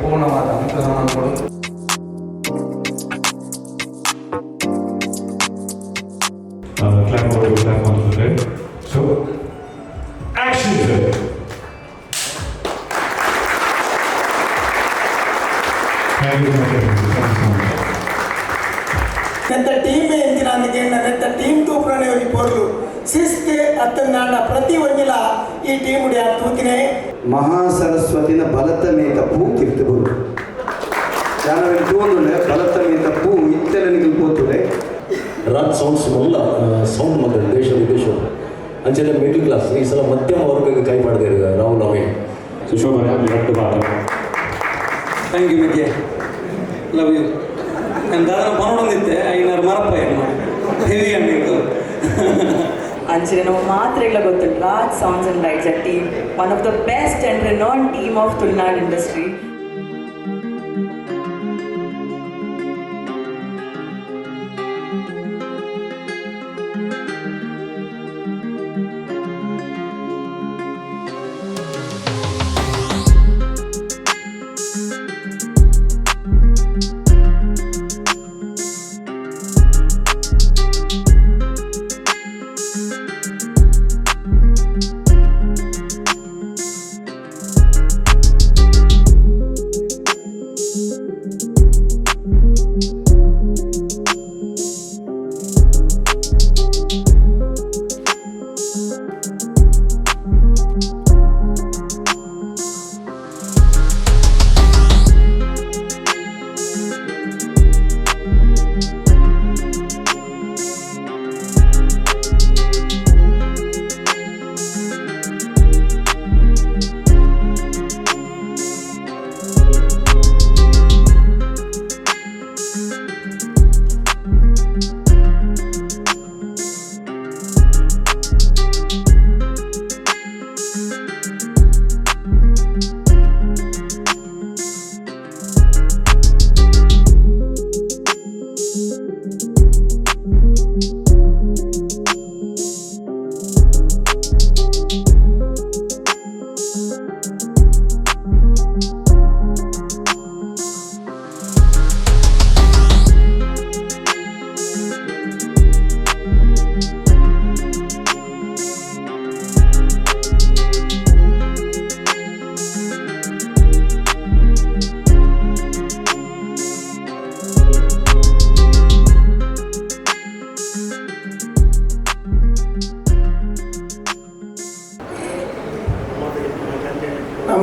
ಪೂರ್ಣವಾದ ಅನುಗ್ರಹವನ್ನು clap on the red. So, action sir. Thank you so much. ನೆತ್ತ team ಎಂಜಿನ ನೆತ್ತ ಟೀಮ್ ತೂಪುರನೇ ಹೋಗಿ ಪೋರ್ಲು ಶಿಸ್ತು ಅತ್ತನಾಡ ಪ್ರತಿ ಒಂಜಿಲ ಈ ಟೀಮ್ ಉಡಿ ತೂತಿನೇ ಮಹಾಸರಸ್ವತಿನ ಬಲತ ಮೇತ ಪೂ ಕಿರ್ತುಗಳು ಯಾರು ತೂಂದುಲೆ ಬಲತ ಮೇತ ಪೂ ಇತ್ತೆಲನಿಗೆ ಪೋತುಲೆ ರಾಜ್ ಸೌಂಡ್ಸ್ ಮೊದಲ ಸೌಂಡ್ ಮಗ ದೇಶ ವಿದೇಶ ಅಂಚೆಲ್ಲ ಮಿಡ್ಲ್ ಕ್ಲಾಸ್ ಈ ಸಲ ಮಧ್ಯಮ ವರ್ಗಕ್ಕೆ ಕೈ ಮಾಡಿದೆ ರಾಹುಲ್ ಅಮೇ ಸುಶೋಭನ ಎರಡು ಬಾತ ಥ್ಯಾಂಕ್ ಯು ವಿದ್ಯೆ ಲವ್ ಯು ನಾನು ದಾದನ ಪನೊಂದಿತ್ತೆ ಐನಾರು ಮರಪ್ಪ ಏನು ಹೆವಿ ಅಂಡಿತ್ತು ಅಂಚೆ ನಾವು ಮಾತ್ರೆಗಳ ಗೊತ್ತು Raj sounds and lights a team one of the best and renowned team of Tulunadu industry.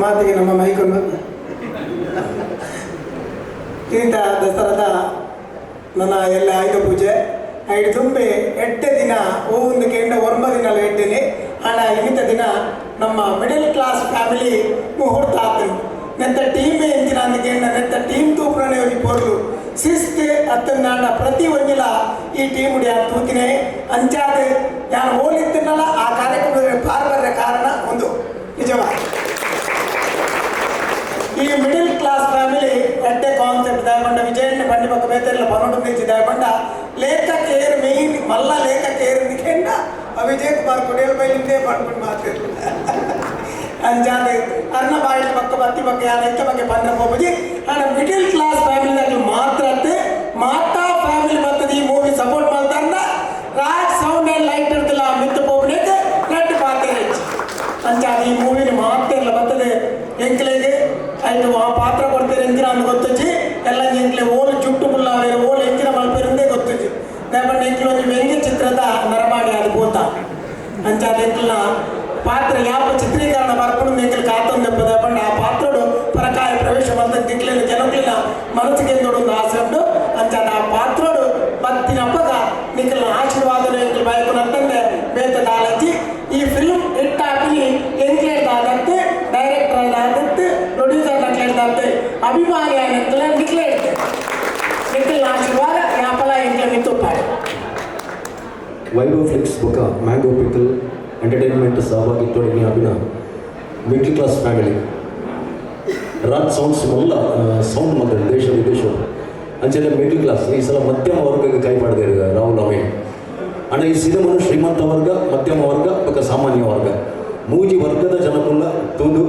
ಮಾತಿಗೆ ನಮ್ಮ ಮೈಕೊಂಡು ಇಂಥ ದಸರಾದ ನನ್ನ ಎಲ್ಲ ಆಯುಧ ಪೂಜೆ ಐದು ತುಂಬಿ 8 ದಿನ ಒಂದು ಕೆಂಡ 9 ದಿನ ಇಟ್ಟಿನಿ ಹಣ ಇನ್ನಿತ ದಿನ ನಮ್ಮ ಮಿಡಲ್ ಕ್ಲಾಸ್ ಫ್ಯಾಮಿಲಿ ಮುಹೂರ್ತ ಆಗ್ತೀನಿ ನೆತ್ತ ಟೀಮ್ ಎಂಜಿನ ಅಂದಿಗೆಂಡ ನೆತ್ತ ಟೀಮ್ ತೂಪುರನೇ ಹೋಗಿ ಪೋರ್ಲು ಶಿಸ್ತು ಅತ್ತನಾಡ ಪ್ರತಿ ಒಂಜಿಲ ಈ ಟೀಮ್ ಉಡಿ ತೂತಿನೇ ಅಂಚಾದ ನಾನು ಹೋಲಿದ್ದೀನಲ್ಲ ಆ ಕಾರ್ಯಕ್ರಮದ ಪಾಲ್ಗೊಳ್ಳ ಕಾರಣ ಒಂದು ನಿಜವಾಗಿ ಈ ಮಿಡಲ್ ಕ್ಲಾಸ್ ಫ್ಯಾಮಿಲಿ ಎಡ್ಡೆ ಕಾನ್ಸೆಪ್ಟ್ ದಾಯಕೊಂಡ ವಿಜಯಣ್ಣ ಬಂಡಿ ಪಕ್ಕ ಬೇತೆಲ್ಲ ಪನ್ನೊಂದು ನಿಂಚಿ ದಾಯಕೊಂಡ ಲೇಖಕೇರು ಮೇಯ್ನ್ ಮಲ್ಲ ಲೇಖಕೇರು ನಿಖಂಡ ವಿಜಯ್ ಕುಮಾರ್ ಕುಡಿಯಲ್ ಬೈಲಿಂದೇ ಮಾಡ್ಕೊಂಡು ಮಾತಿರ್ಲಿ ಅಂಜಾದ ಅರ್ಣ ಬಾಯಿಲ್ ಪಕ್ಕ ಬತ್ತಿ ಪಕ್ಕ ಯಾರ ಎಕ್ಕ ಬಗ್ಗೆ ಬಂದ್ರೆ ಹೋಗಿ ನಾನು ಮಿಡಲ್ ಕ್ಲಾಸ್ ಫ್ಯಾಮಿಲಿದಾಗ ಮಾತ್ರ ಮಾತಾ ಫ್ಯಾಮಿಲಿ ಬರ್ತದೆ ಈ ಮೂವಿ ಸಪೋರ್ಟ್ ಮಾಡ್ತಾರ ರಾಜ್ ಸೌಂಡ್ ಅಂಡ್ ಲೈಟ್ ಇರ್ತಲ್ಲ ಮಿತ್ತು ಹೋಗ್ಬಿಟ್ಟು ರೆಡ್ ಪಾತ್ರ ಅಂಜಾದ ಈ ಮೂವಿನ ಮಾತ್ರ ಎಲ್ಲ ಬರ್ತದೆ ಎಂಕ್ಲೆಗೆ ಆಯ್ತು ಆ ಪಾತ್ರ ಕೊಡ್ತೀರಿ ಎಂಜಿನ ಅಂತ ಗೊತ್ತಜ್ಜಿ ಎಲ್ಲ ಎಂಕ್ಲೆ ಓಲು ಚುಟ್ಟು ಮುಲ್ಲ ಓಲು ಎಂಜಿನ ಮಲ್ಪೇರಿಂದೇ ಗೊತ್ತಜ್ಜಿ ದಯಪಂಡ ಎಂಕ್ಲು ಒಂದು ವ್ಯಂಗ್ಯ ಚಿತ್ರದ ನರಮಾಡಿ ಅದು ಬೋತ ಅಂಚಾದ ಎಂಕ್ಲನ ಪಾತ್ರ ಯಾವ ಚಿತ್ರೀಕರಣ ಬರ್ಕೊಂಡು ಎಂಕ್ಲು ಕಾತೊಂದೆಪ್ಪ ದಯಪಂಡ ಆ ಪಾತ್ರಡು ಪರಕಾಯ ಪ್ರವೇಶ ಬಂದ ಎಂಕ್ಲಿನ ಜನಕ್ಲಿನ ಮನಸ್ಸಿಗೆ ದೊಡ್ಡೊಂದು ಆಸೆ ಉಂಟು ಅಂಚಾದ ಆ ಪಾತ್ರಡು ಬತ್ತಿನಪ್ಪಗ ನಿಖಲ್ನ ಆಶೀರ್ವಾದನ ಎಂಕ್ಲು ಬಾಯಕು ನಟ್ಟಂದೆ ಬೇತ ದಾಲಜ್ಜಿ ಈ ಫಿಲ್ಮ್ ಹಿಟ್ಟಾಕಿ ಎಂಕ್ಲೇದಾದಂತೆ ಡೈರೆಕ್ಟರ್ ಆದಂತೆ ಪ್ರೊಡ್ಯೂಸರ್ ನಕ್ಲೇದಾದಂತೆ ಅಭಿಮಾನಿ ಆನಂತಲ ನಿಕ್ಲೇಡ್ ನಿಖಲ್ನ ಆಶೀರ್ವಾದ ಯಾಪಲ ಎಂಕ್ಲ ಮಿತ್ತುಪ್ಪಾಡು ವೈಭವ್ ಫ್ಲಿಕ್ಸ್ ಬೊಕ ಮ್ಯಾಂಗೋ ಪಿಕಲ್ ಎಂಟರ್ಟೈನ್ಮೆಂಟ್ ಸಹಭಾಗಿತ್ವದಲ್ಲಿ ಅಭಿನ middle class family Raj sounds ಮೊದಲ ಸೌಂಡ್ ಮಗ ದೇಶ ವಿದೇಶ ಅಂಚೆಲ್ಲ ಮಿಡ್ಲ್ ಕ್ಲಾಸ್ ಈ ಸಲ ಮಧ್ಯಮ ವರ್ಗಕ್ಕೆ ಕೈ ಮಾಡಿದೆ ರಾಹುಲ್ ಅಮೇ ಅಣ್ಣ ಈ ಸಿನಿಮಾನು ಶ್ರೀಮಂತ ವರ್ಗ ಮಧ್ಯಮ ವರ್ಗ ಬೊಕ ಸಾಮಾನ್ಯ ವರ್ಗ ಮೂಜಿ ವರ್ಗದ ಜನಕ್ಕುಲ್ಲ ತೂದು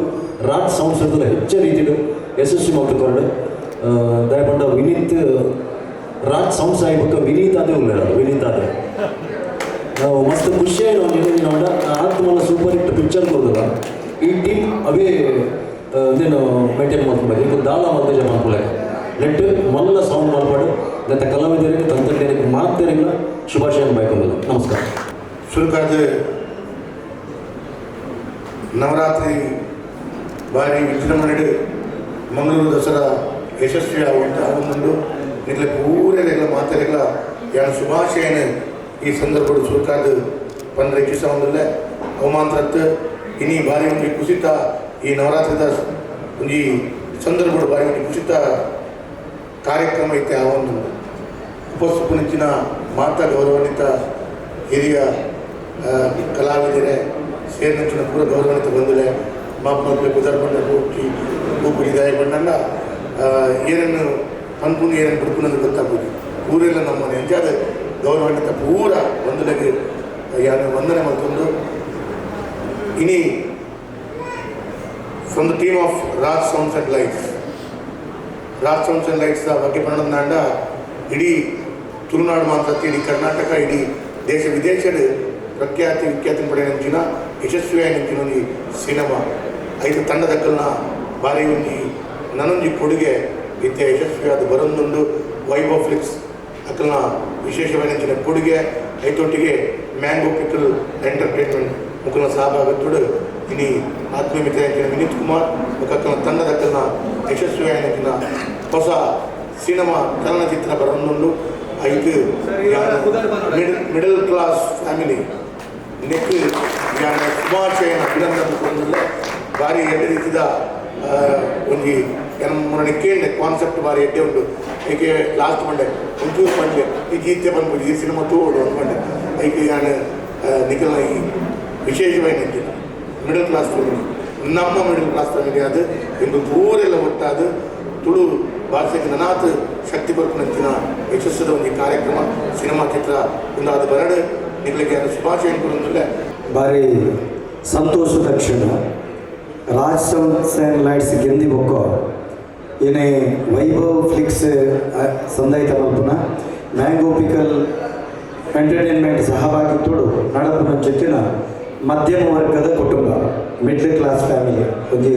ರಾಜ್ ಸೌಂಡ್ಸ್ ಇರ್ತದೆ ಹೆಚ್ಚು ರೀತಿಡು ಯಶಸ್ವಿ ಮಾಡ್ಕೊಂಡು ದಯಪಂಡ ವಿನೀತ್ ರಾಜ್ ಸೌಂಡ್ಸ್ ಆಗಿಬಿಟ್ಟು ವಿನೀತ್ ಅದೇ ಉಳ್ಳಾಡ ವಿನೀತ್ ಅದೇ ನಾವು ಮಸ್ತ್ ಖುಷಿ ಆಯಿತು ನೋಡ ಆತ್ ಮಲ್ಲ ಸೂಪರ್ ಹಿಟ್ ಪಿಕ್ಚರ್ ಕೊಡೋದಲ್ಲ ಈ ಟೀಮ್ ಅವೇ ಇದೇನು ಮೇಂಟೈನ್ ಮಾಡ್ಕೊಬೇಕು ಈಗ ದಾಳ ಮಲ್ತೇಜ ಮಾಡ್ಕೊಳ್ಳೆ ನೆಟ್ಟು ಮಲ್ಲ ಸೌಂಡ್ ಮಾಡ್ಪಾಡು ಮತ್ತು ಕಲಾವಿದರಿಗೆ ತಂತ್ರಜ್ಞರಿಗೆ ಮಾತೇರಿಲ್ಲ ಶುಭಾಶಯ ಬಯಕೊಂಡಿಲ್ಲ. ನಮಸ್ಕಾರ. ಶುರುಕಾದ ನವರಾತ್ರಿ ಭಾರಿ ವಿಜೃಂಭಣೆ ಮಂಗಳೂರು ದಸರಾ ಯಶಸ್ವಿ ಆಗುವಂಥ ಒಂದು ಇಟ್ಲ ಪೂರೆಲ್ಲ ಮಾತಾಡಿಲ್ಲ ಯಾರು ಶುಭಾಶಯನ ಈ ಸಂದರ್ಭ ಶುರುಕಾದ 15 ದಿವಸ ಒಂದಲ್ಲೇ ಅವಮಾನರತ್ತು ಇನ್ನೀ ಭಾರಿ ಒಂದು ಕುಸಿತ ಈ ನವರಾತ್ರಿದ ಒಂದು ಸಂದರ್ಭ ಭಾರಿ ಒಂದು ಕುಸಿತ ಕಾರ್ಯಕ್ರಮ ಐತೆ ಆ ಒಂದು ಉಪಸ್ಥಿತಿನ ಮಾತಾ ಗೌರವಾನ್ವಿತ ಹಿರಿಯ ಕಲಾವಿದರೆ ಸೇರಿನ ಪೂರ ಗೌರವಾನ್ವಿತ ಬಂದಿದೆ ಮಾಪನಕ್ಕೆ ಕುದರ್ಬಂಡ ಹೋಗಿ ಹೋಗಿದ್ದಾರೆ ಬಣ್ಣ ಏನನ್ನು ಅನ್ಕೊಂಡು ಏನನ್ನು ಬಿಡ್ಕೊಂಡು ಗೊತ್ತಾಗ್ಬೋದು ಊರೆಲ್ಲ ನಮ್ಮ ನಿಜಾದ ಗೌರವಾನ್ವಿತ ಪೂರ ಬಂಧುಗಳಿಗೆ ಯಾರು ವಂದನೆ ಮತ್ತೊಂದು ಇನಿ from the team of Raj sounds and lights ಬಗ್ಗೆ ಪಣ್ಣಂದಾಂಡ ಇಡೀ ತುಳುನಾಡು ಮಾತ್ರ ಇಡೀ ಕರ್ನಾಟಕ ಇಡೀ ದೇಶ ವಿದೇಶದ ವಿಖ್ಯಾತಿ ಪಡೆಯಂಚಿನ ಯಶಸ್ವಿಯಾಗಿ ಒಂದು ಸಿನಿಮಾ 5 ತಂಡದಕ್ಕಲ್ನ ಭಾರಿ ಒಂದು ನನ್ನೊಂದು ಕೊಡುಗೆ ಇತ್ಯ ಯಶಸ್ವಿಯಾದ ಬರೊಂದೊಂದು ವೈಭವ್ ಫ್ಲಿಕ್ಸ್ ಅಕ್ಕಲ್ನ ವಿಶೇಷವಾದ ಕೊಡುಗೆ ಐತೊಟ್ಟಿಗೆ ಮ್ಯಾಂಗೋ ಪಿಕಲ್ ಎಂಟರ್ಟೈನ್ಮೆಂಟ್ ಮುಖನ ಸಹಭಾಗಿತ್ವಡು ಇನಿ ಆತ್ಮೀಯ ಮಿತ್ರ ವಿನೀತ್ ಕುಮಾರ್ ಅಕ್ಕಲ್ನ ತಂಡದಕ್ಕಲ್ನ ಯಶಸ್ವಿಯಾಗಿನ ಹೊಸ ಸಿನಿಮಾ ಚಲನಚಿತ್ರ ಬರೊಂದೊಂದು 5 ಮಿಡಲ್ ಕ್ಲಾಸ್ ಫ್ಯಾಮಿಲಿ ನೆಕ್ ಯಾನ ಶುಭಾಶಯನ ಅಭಿನಂದನೆ ಕೊಂಡಲ್ಲ ಭಾರಿ ಎರಡು ರೀತಿಯ ಒಂದು ಮುನ್ನಡೆಕ್ಕೆ ಕಾನ್ಸೆಪ್ಟ್ ಭಾರಿ ಎಡ್ಡೆ ಉಂಟು ಏಕೆ ಲಾಸ್ಟ್ ಮಂಡೆ ಒಂಚೂರು ಬಂಡೆ ಈ ಗೀತೆ ಬಂದ್ಬಿಟ್ಟು ಈ ಸಿನಿಮಾ ತೋಡು ಅಂದ್ಕೊಂಡೆ ಐಕೆ ನಾನು ನಿಖಲ್ನ ಈ ವಿಶೇಷವಾಗಿ ನಿಂತಿದ್ದೆ ಮಿಡಲ್ ಕ್ಲಾಸ್ ಫ್ಯಾಮಿಲಿ ನಮ್ಮ ಮಿಡಲ್ ಕ್ಲಾಸ್ ಫ್ಯಾಮಿಲಿ ಅದು ಎಂದು ಊರೆಲ್ಲ ಒಟ್ಟಾದ ತುಳು ಭಾಷೆಗೆ ನನಾತ್ ಶಕ್ತಿ ಬರ್ಕೊಂಡಂತಿನ ಯಶಸ್ಸದ ಒಂದು ಕಾರ್ಯಕ್ರಮ ಸಿನಿಮಾ ಚಿತ್ರ ಒಂದಾದ ಬರಡು ನಿಗಳಿಗೆ ಶುಭಾಶಯ ಕೊಡೋದಿಲ್ಲ. ಭಾರಿ ಸಂತೋಷದ ಕ್ಷಣ ರಾಜ್ ಸೌಂಡ್ಸ್ ಆ್ಯಂಡ್ ಲೈಟ್ಸ್ ಗೆಂದಿ ಬೊಕ್ಕ ಏನೇ ವೈಭವ್ ಫ್ಲಿಕ್ಸ್ ಸಂದಾಯಿತ ಮಲ್ಪನ ಮ್ಯಾಂಗೋ ಪಿಕಲ್ ಎಂಟರ್ಟೈನ್ಮೆಂಟ್ ಸಹಭಾಗಿತ್ವಡು ನಡಪನ ಜೊತೆನ ಮಧ್ಯಮ ವರ್ಗದ ಕುಟುಂಬ ಮಿಡ್ಲ್ ಕ್ಲಾಸ್ ಫ್ಯಾಮಿಲಿ ಒಂದು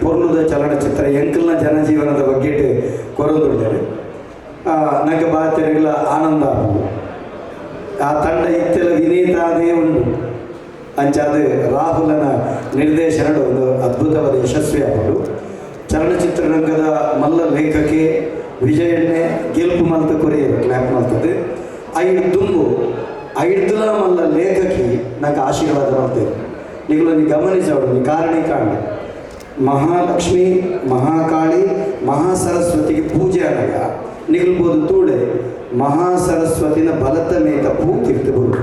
ಪೂರ್ಣದ ಚಲನಚಿತ್ರ ಎಂಕಲ್ನ ಜನಜೀವನದ ಬಗ್ಗೆ ಕೊರೊಂದುಂಡೇನೆ ನನಗೆ ಬಾತಿರಗಳ ಆನಂದ ಆಗ್ಬೋದು ಆ ತಂಡ ಇತ್ತೆಲ್ಲ ವಿನೀತಾದೇ ಉಂಟು ಅಂಚಾದ ರಾಹುಲನ ನಿರ್ದೇಶನಡು ಒಂದು ಅದ್ಭುತವಾದ ಯಶಸ್ವಿ ಆಗೋದು ಚಲನಚಿತ್ರರಂಗದ ಮಲ್ಲ ಲೇಖಕಿ ವಿಜಯಣ್ಣೆ ಗೆಲ್ಪು ಮಲ್ತ ಕೊರಿಯರು ಕ್ಲ್ಯಾಪ್ ಮಲ್ತದೆ ಐಡ್ದುಲ ಮಲ್ಲ ಲೇಖಕಿ ನಂಗೆ ಆಶೀರ್ವಾದ ಮಾಡ್ತೇವೆ ನೀವು ಗಮನಿಸೋಡು ಕಾರಣ ಮಹಾಲಕ್ಷ್ಮಿ ಮಹಾಕಾಳಿ ಮಹಾಸರಸ್ವತಿಗೆ ಪೂಜೆ ಆದಾಗ ನಿಲ್ಬೋದು ತೂಡೆ ಮಹಾಸರಸ್ವತಿನ ಬಲತ ಮೇತ ಪೂ ತೀರ್ಥಬಹುದು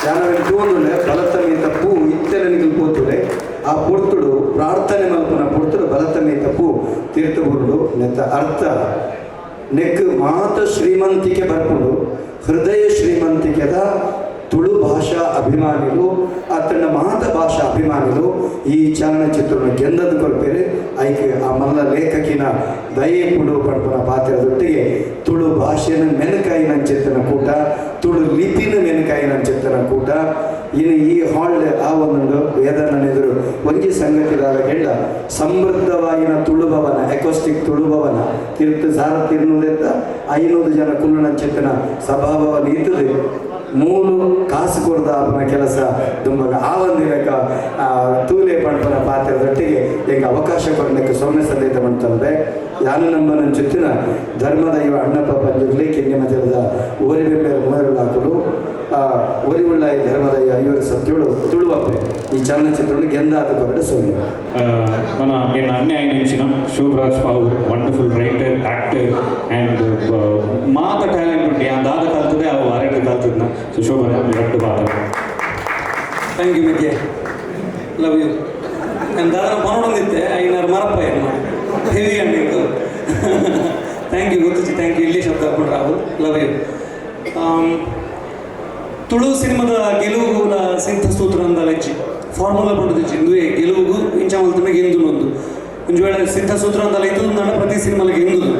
ಯಾನವೇ ತೂಂದುಂಡೆ ಬಲತ ಮೇತ ಪೂ ಇತ್ತೆಲ್ಲ ನಿಲ್ಬೋತುಡೆ ಆ ಪೊರ್ತುಡು ಪ್ರಾರ್ಥನೆ ಮಲ್ಪನ ಪೊರ್ತುಡು ಬಲತ ಮೇತ ಪೂ ತೀರ್ಥಬಹುದು ನೆತ್ತ ಅರ್ಥ ನೆಕ್ ಮಾತ ಶ್ರೀಮಂತಿಕೆ ಬರ್ಕೊಂಡು ಹೃದಯ ಶ್ರೀಮಂತಿಕೆದ ತುಳು ಭಾಷಾ ಅಭಿಮಾನಿಗಳು ಅತನ ಮಾತ ಭಾಷಾ ಅಭಿಮಾನಿಗಳು ಈ ಚಲನಚಿತ್ರವನ್ನು ಗೆಂದದ್ದು ಕೊಡ್ಬೇರೆ ಐಕೆ ಆ ಮಲ್ಲ ಲೇಖಕಿನ ದಯೆ ಪುಡು ಪಡ್ಪನ ಪಾತ್ರದೊಟ್ಟಿಗೆ ತುಳು ಭಾಷೆನ ಮೆನಕಾಯಿನ ಚಿತ್ತನ ಕೂಟ ತುಳು ಲಿಪಿನ ಮೆನಕಾಯಿನ ಚಿತ್ತನ ಕೂಟ ಇನ್ನು ಈ ಹಾಲ್ ಆ ಒಂದು ವೇದನೆದುರು ಒಂಜಿ ಸಂಗತಿದಾದ ಹೇಳ ಸಮೃದ್ಧವಾಗಿನ ತುಳುಭವನ ಎಕೋಸ್ಟಿಕ್ ತುಳುಭವನ ಸಾರ ತಿರ್ನುವುದೆಂತ 500 ಜನ ಕುಲ್ಲುನ ಚಿತ್ತನ ಸಭಾಭವ ನೀತದೆ 3 ಕಾಸು ಕೊಡ್ದ ಅವನ ಕೆಲಸ ತುಂಬ ಆ ಒಂದಿನಕ ತೂಲೆ ಪಂಪನ ಪಾತ್ರದೊಟ್ಟಿಗೆ ಹೆಂಗೆ ಅವಕಾಶ ಕೊಡಲಿಕ್ಕೆ ಸೌಮ್ಯ ಸಂದೇತ ಮಾಡ್ತಂದ್ರೆ ಯಾನು ನಮ್ಮನ ಜೊತ್ತಿನ ಧರ್ಮದ ಇವ ಅಣ್ಣಪ್ಪ ಪಂಜುರ್ಲಿ ಕೆಂಗಿನ ತೆರೆದ ಓರಿ ಬೆಂಬೆರ ಮೂವರು ಹಾಕಲು ಒರಿವುಳ್ಳ ಈ ಧರ್ಮದ ಐವರು ಸತ್ಯಗಳು ತುಳುವಪ್ಪೆ ಈ ಚಲನಚಿತ್ರವನ್ನು ಗೆಂದಾದ ಕೊರಡು ಸೌಮ್ಯ మన నేను అన్ని ఆయన ఇచ్చిన శుభరాజ్ బాబు wonderful writer actor and Mata talent ఉంటే దాದ ಕಲ್ತದೆ ಅವು ಅರೆಂಟ್ ಕಲ್ತಿದ್ನ ಸೊ ಶುಭರಾಜ್ ಎರಡು ಮಾತು ಥ್ಯಾಂಕ್ ಯು ಮಿದ್ಯೆ ಲವ್ ಯು ನಾನು ದಾದನ ಪನೊಂದಿತ್ತೆ 5 ಮರಪ್ಪ ಏನು ಹೆವಿ ಅಂಡಿತ್ತು ಥ್ಯಾಂಕ್ ಯು ಗೊತ್ತಿತ್ತು ಥ್ಯಾಂಕ್ ಯು ಇಲ್ಲಿ ಶಬ್ದ ಹಾಕೊಂಡು ರಾಹುಲ್ ಲವ್ ಯು ತುಳು ಸಿನಿಮಾದ ಗೆಲುವುಗಳ ಸಿಂಥ ಸೂತ್ರ ಅಂದಲೆಚ್ಚಿ ಫಾರ್ಮುಲಾ ಪಂಡಿತು ಇಂದುವೆ ಗೆಲುವುಗೂ ಇಂಚ ಮಲ್ತನ ಗೆಂದು ಒಂದು ಒಂದು ವೇಳೆ ಸಿದ್ಧಸೂತ್ರ ಅಂತಲ್ಲ ಇದು ಪ್ರತಿ ಸಿನಿಮಾಲಿಗೆ ಹೆಂಗುದು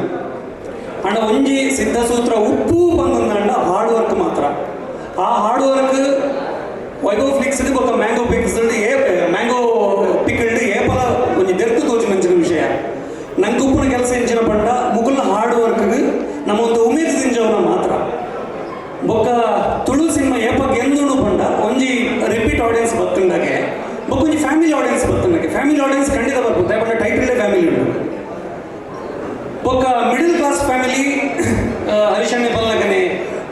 ಅಂಡ ಒಂಜಿ ಸಿದ್ಧಸೂತ್ರ ಉಪ್ಪು ಬಂದಂಡ ಹಾರ್ಡ್ ವರ್ಕ್ ಮಾತ್ರ ಆ ಹಾರ್ಡ್ ವರ್ಕ್ ವೈಭವ್ ಫ್ಲಿಕ್ಸ್ ఒక ಮ್ಯಾಂಗೋ ಪಿಕ್ಸ್ ಮ್ಯಾಂಗೋ ಪಿಕಲ್ಡ್ ಏಪಲ ಒಂಜಿ ದೆರ್ಕು ತೋಚಿ ಮಂಚಿನ ವಿಷಯ ನಂಗೆ ಉಪ್ಪುನ ಕೆಲಸ ಎಂಚಿನ ಪಂಡ ಮುಗುಲ್ನ ಹಾರ್ಡ್ ವರ್ಕ್ಗೆ ನಮ್ಮ ಒಂದು ಉಮೇದು ತಿಂಜವನ ಮಾತ್ರ ಬೊಕ್ಕ ತುಳು ಸಿನಿಮಾ ಏಪಕ್ಕೆ ಎಂದುಂಡು ಪಂಡ ಒಂಜಿ ರಿಪೀಟ್ ಆಡಿಯನ್ಸ್ ಬರ್ತಂಡಾಗೆ ಬೊಕ್ಕ ಒಂಜಿ ಫ್ಯಾಮಿಲಿ ಆಡಿಯನ್ಸ್ ಬರ್ತಂಡಾಗೆ ಫ್ಯಾಮಿಲಿ ಆಡಿಯನ್ಸ್ ಖಂಡಿತ ಬರ್ಬೋದು ಯಾಕಂದ್ರೆ ಟೈಟಲ್ ಫ್ಯಾಮಿಲಿ ಉಂಟು ಬೊಕ್ಕ ಮಿಡಲ್ ಕ್ಲಾಸ್ ಫ್ಯಾಮಿಲಿ ಹರಿಶಣ್ಯ ಬಲ್ಲಗನೆ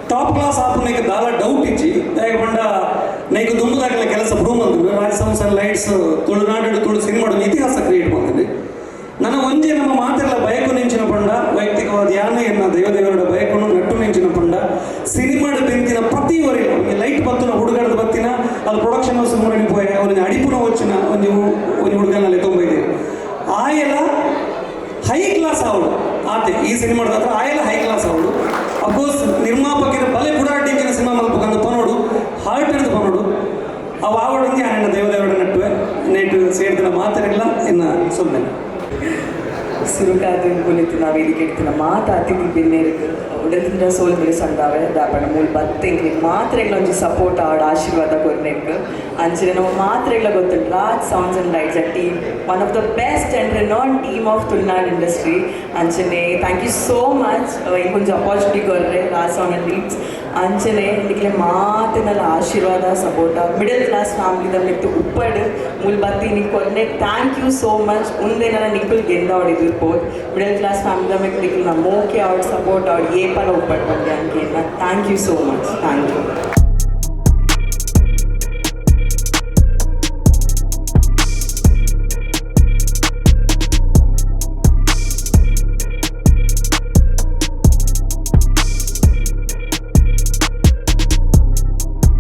ಟಾಪ್ ಕ್ಲಾಸ್ ಆಪುನಿಗೆ ದಾಲ ಡೌಟ್ ಇಚ್ಚಿ ಪಂಡ ನೈಕು ದುಂಬುದಾಗಲ ಕೆಲಸ ಪ್ರೂವ್ ಮಾಡ್ತೀನಿ ರಾಜಸಂಸ್ಥೆ ಲೈಟ್ಸ್ ತುಳುನಾಡು ತುಳು ಸಿನಿಮಾಡು ಇತಿಹಾಸ ಕ್ರಿಯೇಟ್ ಮಾಡ್ತೀನಿ ನನ್ನ ಒಂಜೆ ನಮ್ಮ ಮಾತೆಲ್ಲ ಬಯಕು ನೆಂಚಿನ ಪಂಡ ವೈಯಕ್ತಿಕವಾದ ಯಾನು ಎನ್ನ ದೇವದೇವರ ಬಯಕನ್ನು ನಟ್ಟು ನೆಂಚಿನ ಪಂಡ ಸಿನಿಮಾಡು ಬೆಂತಿನ ಪ್ರತಿ ವರೆಗೂ ಒಂದು ಲೈಟ್ ಬತ್ತಿನ ಹುಡುಗರದ ಬತ್ತಿನ ಅದು ಪ್ರೊಡಕ್ಷನ್ ಹೌಸ್ ಮುರಣಿಪೋಯ ಅವನಿಗೆ ಅಡಿಪುನ వచ్చిన ಒಂದು ಹುಡುಗನಲ್ಲಿ ತೊಂಬೈದೆ ಆಯೆಲ್ಲ ಹೈ ಕ್ಲಾಸ್ ಅವಳು ಆತೆ ಈ ಸಿನಿಮಾದ ಹತ್ರ ಆಯೆಲ್ಲ ಹೈ ಕ್ಲಾಸ್ ಅವಳು ಅಫ್ಕೋರ್ಸ್ ನಿರ್ಮಾಪಕರ ಬಲೆ ಬುಡಾಟಿಂಚಿನ ಸಿನಿಮಾ ಮಲ್ಪಕಂದು ಪನೋಡು ಹಾರ್ಟ್ ಹಿಡಿದು ಪನೋಡು ಅವು ಆವಡೊಂದು ನನ್ನ ದೇವದೇವರ ನಟ್ಟುವೆ ನೆಟ್ಟು ಸೇರಿದ ಮಾತಾಡಿಲ್ಲ ಇನ್ನು ಸುಮ್ಮನೆ ಸುರುಕಾದ ಕುಳಿತಿನ ವೇದಿಕೆ ಇಡ್ತಿನ ಮಾತಾಡ್ತೀನಿ ಬೆನ್ನೇರಿಗೆ ಉಡಲಿಂದ ಸೋಲ್ ಮಿಳಿಸಂದಾವೆ ದಾಪಣ ಮೂಲ ಬತ್ತೆಂಗ್ಲಿಗೆ ಮಾತ್ರೆಗಳ ಒಂಜಿ ಸಪೋರ್ಟ್ ಆಡ ಆಶೀರ್ವಾದ ಕೊರ್ನೆಕ್ ಅಂಚಿನ ನಾವು ಮಾತ್ರೆಗಳ ಗೊತ್ತುಂಟು Raj sounds and lights a team one of the best and renowned team of Tulunadu industry ಅಂಚನೆ ಥ್ಯಾಂಕ್ ಯು ಸೋ ಮಚ್ ಇಂಕೊಂಚ ಅಪಾರ್ಚುನಿಟಿ ಕೊರ್ರೆ ರಾಜ್ ಸೌಂಡ್ ಆ್ಯಂಡ್ ಲೀಡ್ಸ್ ಅಂಚನೆ ಇಂಡಿಗೆ ಮಾತಿನಲ್ಲ ಆಶೀರ್ವಾದ ಸಪೋರ್ಟ್ ಮಿಡಲ್ ಕ್ಲಾಸ್ ಫ್ಯಾಮಿಲಿದ ಮೆತ್ತು ಉಪ್ಪಡು ಮೂಲ ಬತ್ತಿ ನಿಂಗೆ ಕೊರ್ನೆ ಥ್ಯಾಂಕ್ ಯು ಸೋ ಮಚ್ ಮುಂದೇನ ನಿಕ್ಕಲ್ ಗೆಂದಾವಡಿದ್ದು ಇರ್ಬೋದು ಮಿಡಲ್ ಕ್ಲಾಸ್ ಫ್ಯಾಮಿಲಿದ ಮೆತ್ತು ನಿಕ್ಕಲ್ ನಮ್ಮ ಮೋಕೆ ಅವ್ರ ಸಪೋರ್ಟ್ ಅವ್ರು ಏಪಲ ಉಪ್ಪಟ್ಟು ಬಂದೆ ಅಂಕೆ thank you so much thank you